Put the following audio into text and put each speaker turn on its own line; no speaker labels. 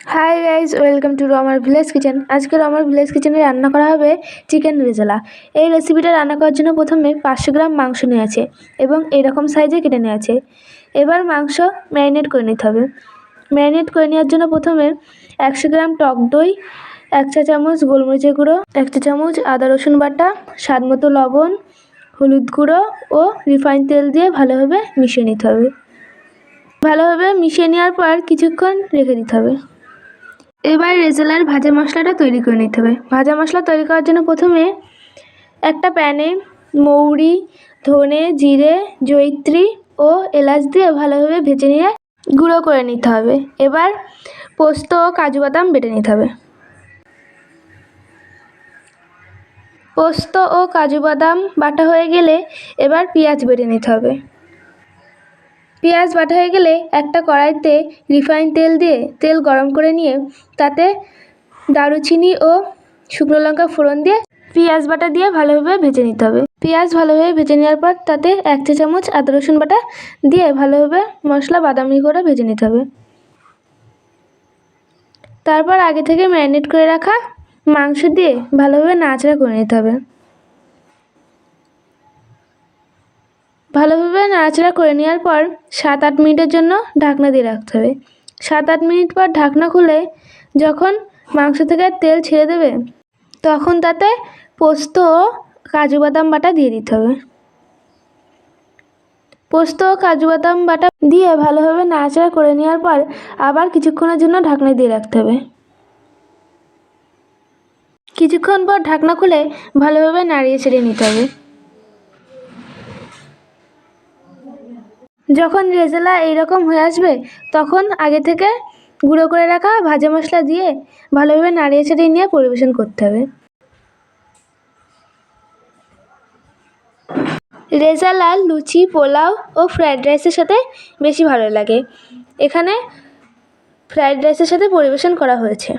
Hi guys, welcome to আমার village kitchen. আজকের আমার ভিলেজ কিচেনে রান্না করা হবে চিকেন রেজালা। এই রেসিপিটা রান্না করার জন্য প্রথমে 500 গ্রাম মাংস নিয়ে আছে এবং এরকম সাইজে কেটে নিয়ে আছে। এবার মাংস ম্যারিনেট করে নিতে হবে। ম্যারিনেট করে নেওয়ার জন্য প্রথমে 100 গ্রাম টক দই, 1 চা চামচ গোলমরিচের গুঁড়ো, 1 চা চামচ আদা রসুন বাটা, স্বাদ মতো লবণ, হলুদ গুঁড়ো ও রিফাইন তেল দিয়ে ভালোভাবে মিশিয়ে নিতে হবে। ভালোভাবে মিশিয়ে নেওয়ার পর কিছুক্ষণ রেখে দিতে হবে। এবার রেজালার ভাজা মশলাটা তৈরি করে নিতে হবে। ভাজা মশলা তৈরি করার জন্য প্রথমে একটা প্যানে মৌরি, ধনে, জিরে, জয়িত্রী ও এলাচ দিয়ে ভালোভাবে ভেজে নিয়ে গুঁড়ো করে নিতে হবে। এবার পোস্ত ও কাজু বাদাম বেটে নিতে হবে। পোস্ত ও কাজু বাদাম বাটা হয়ে গেলে এবার পেঁয়াজ বেটে নিতে হবে। পেঁয়াজ বাটা হয়ে গেলে একটা কড়াইতে রিফাইন তেল দিয়ে তেল গরম করে নিয়ে তাতে দারুচিনি ও শুকনো লঙ্কা ফোড়ন দিয়ে পেঁয়াজ বাটা দিয়ে ভালোভাবে ভেজে নিতে হবে। পেঁয়াজ ভালোভাবে ভেজে নেওয়ার পর তাতে 1 চা চামচ আদা রসুন বাটা দিয়ে ভালোভাবে মশলা বাদামি করে ভেজে নিতে হবে। তারপর আগে থেকে ম্যারিনেট করে রাখা মাংস দিয়ে ভালোভাবে নাড়াচাড়া করে নিতে হবে। ভালোভাবে নাড়াচাড়া করে নেওয়ার পর 7-8 মিনিটের জন্য ঢাকনা দিয়ে রাখতে হবে। 7-8 মিনিট পর ঢাকনা খুলে যখন মাংস থেকে তেল ছেড়ে দেবে তখন তাতে পোস্ত ও কাজু বাদাম বাটা দিয়ে দিতে হবে। পোস্ত ও কাজু বাদাম বাটা দিয়ে ভালোভাবে নাড়াচাড়া করে নেওয়ার পর আবার কিছুক্ষণের জন্য ঢাকনা দিয়ে রাখতে হবে। কিছুক্ষণ পর ঢাকনা খুলে ভালোভাবে নাড়িয়ে ছেড়ে নিতে হবে। যখন রেজালা এইরকম হয়ে আসবে তখন আগে থেকে গুঁড়ো করে রাখা ভাজা মশলা দিয়ে ভালোভাবে নাড়িয়ে ছেড়ে নিয়ে পরিবেশন করতে হবে। রেজালা লুচি, পোলাও ও ফ্রায়েড রাইসের সাথে বেশি ভালো লাগে। এখানে ফ্রায়েড রাইসের সাথে পরিবেশন করা হয়েছে।